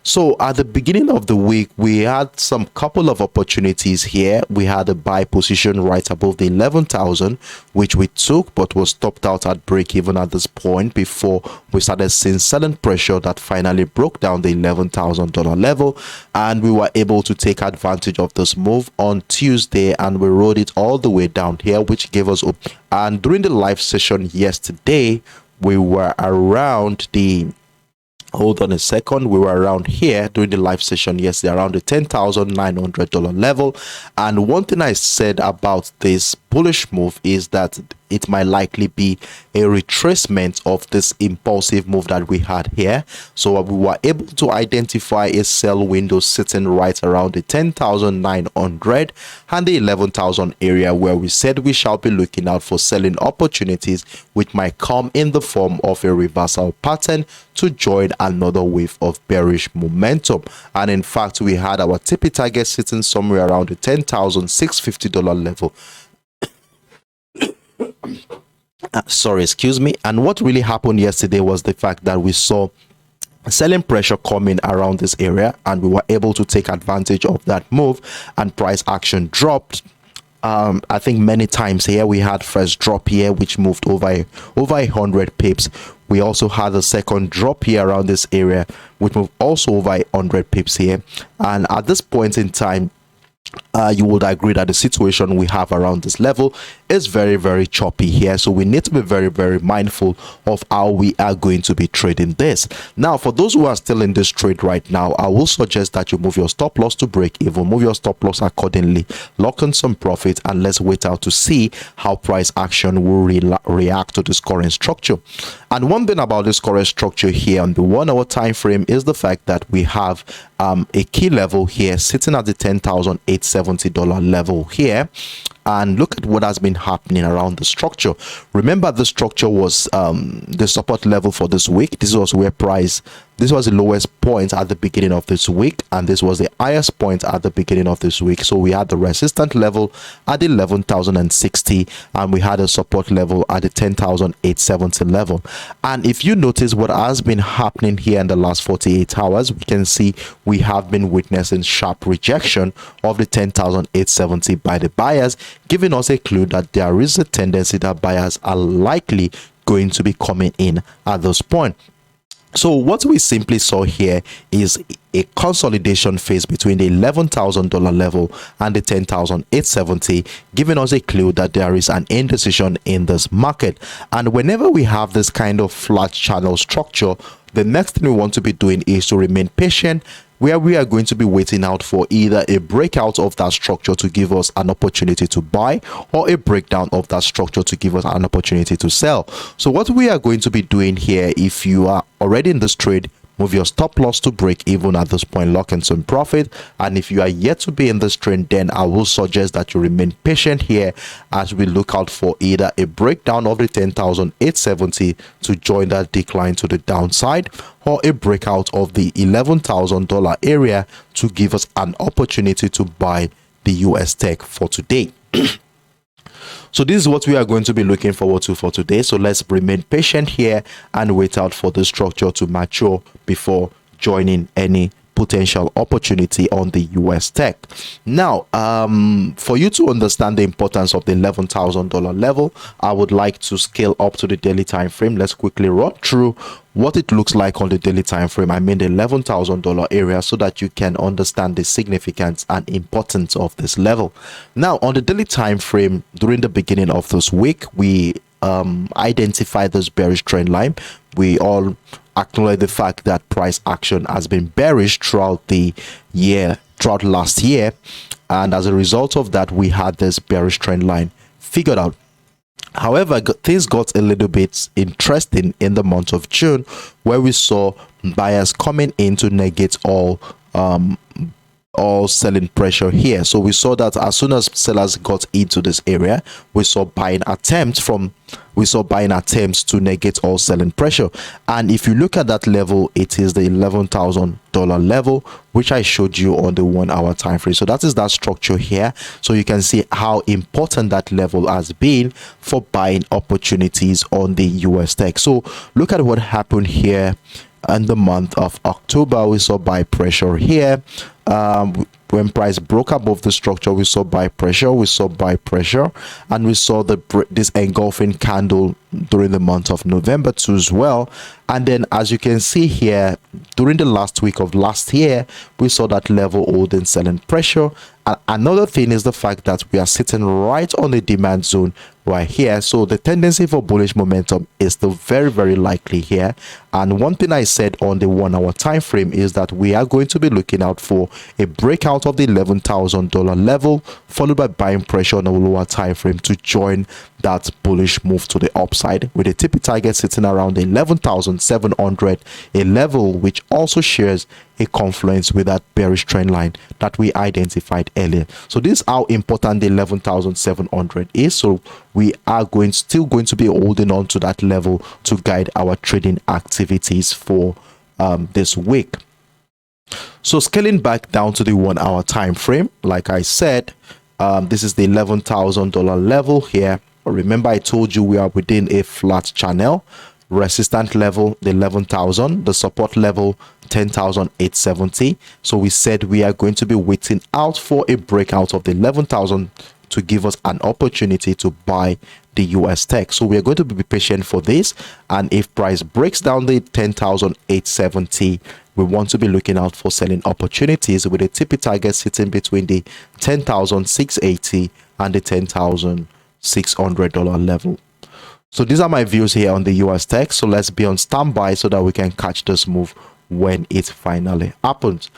So at the beginning of the week, we had some couple of opportunities here. We had a buy position right above the 11,000, which we took, but was stopped out at break even at this point before we started seeing selling pressure that finally broke down the $11,000 level, and we were able to take advantage of this move on Tuesday, and we rode it all the way down here, which gave us up. And during the live session yesterday, we were around the hold on a second, we were around here during the live session yesterday, around the $10,900 level. And one thing I said about this bullish move is that it might likely be a retracement of this impulsive move that we had here. So we were able to identify a sell window sitting right around the 10,900 and the 11,000 area, where we said we shall be looking out for selling opportunities which might come in the form of a reversal pattern to join another wave of bearish momentum. And in fact, we had our TP target sitting somewhere around the $10,650 level. Sorry, excuse me. And what really happened yesterday was the fact that we saw selling pressure coming around this area, and we were able to take advantage of that move, and price action dropped. I think many times here. We had first drop here, which moved over 100 pips. We also had a second drop here around this area, which moved also over 100 pips here. And at this point in time, you would agree that the situation we have around this level is very choppy here. So we need to be very mindful of how we are going to be trading this. Now, for those who are still in this trade right now, I will suggest that you move your stop loss to break even, move your stop loss accordingly, lock in some profit, and let's wait out to see how price action will react to this current structure. And one thing about this current structure here on the 1 hour time frame is the fact that we have a key level here sitting at the $10,870 level here. And look at what has been happening around the structure. Remember, the structure was the support level for this week. This was where this was the lowest point at the beginning of this week, and this was the highest point at the beginning of this week. So we had the resistance level at 11,060, and we had a support level at the 10,870 level. And if you notice what has been happening here in the last 48 hours, we can see we have been witnessing sharp rejection of the 10,870 by the buyers, giving us a clue that there is a tendency that buyers are likely going to be coming in at this point. So what we simply saw here is a consolidation phase between the $11,000 level and the 10,870, giving us a clue that there is an indecision in this market. And whenever we have this kind of flat channel structure, the next thing we want to be doing is to remain patient, where we are going to be waiting out for either a breakout of that structure to give us an opportunity to buy, or a breakdown of that structure to give us an opportunity to sell. So what we are going to be doing here, if you are already in this trade, move your stop loss to break even at this point, lock in some profit. And if you are yet to be in this trend, then I will suggest that you remain patient here as we look out for either a breakdown of the 10,870 to join that decline to the downside, or a breakout of the $11,000 area to give us an opportunity to buy the USTECH for today. So this is what we are going to be looking forward to for today. So let's remain patient here and wait out for the structure to mature before joining any potential opportunity on the USTECH. Now, for you to understand the importance of the $11,000 level, I would like to scale up to the daily time frame. Let's quickly run through what it looks like on the daily time frame. I mean the $11,000 area, so that you can understand the significance and importance of this level. Now, on the daily time frame, during the beginning of this week, we identified this bearish trend line. We all acknowledge the fact that price action has been bearish throughout the year, throughout last year, and as a result of that, we had this bearish trend line figured out. However, things got a little bit interesting in the month of June, where we saw buyers coming in to negate all selling pressure here. So we saw that as soon as sellers got into this area, we saw buying attempts to negate all selling pressure. And if you look at that level, it is the $11,000 level, which I showed you on the 1 hour time frame. So that is that structure here. So you can see how important that level has been for buying opportunities on the USTECH. So look at what happened here And the month of October, we saw buy pressure here. When price broke above the structure, we saw buy pressure, and we saw this engulfing candle during the month of November too as well. And then, as you can see here, during the last week of last year, we saw that level holding selling pressure. And another thing is the fact that we are sitting right on the demand zone right here, so the tendency for bullish momentum is still very, very likely here. And one thing I said on the 1 hour time frame is that we are going to be looking out for a breakout of the $11,000 level, followed by buying pressure on a lower time frame to join that bullish move to the upside, with a TP target sitting around 11,700, a level which also shares a confluence with that bearish trend line that we identified earlier. So this is how important the 11,700 is. So we are still going to be holding on to that level to guide our trading activities for this week. So scaling back down to the 1 hour time frame, like I said, this is the $11,000 level here. Remember, I told you we are within a flat channel. Resistance level, the 11,000, the support level 10,870. So we said we are going to be waiting out for a breakout of the 11,000 to give us an opportunity to buy the USTECH. So we are going to be patient for this, and if price breaks down the 10,870, we want to be looking out for selling opportunities with a TP target sitting between the 10,680 and the $10,600 level. So these are my views here on the USTECH. So let's be on standby so that we can catch this move when it finally happens.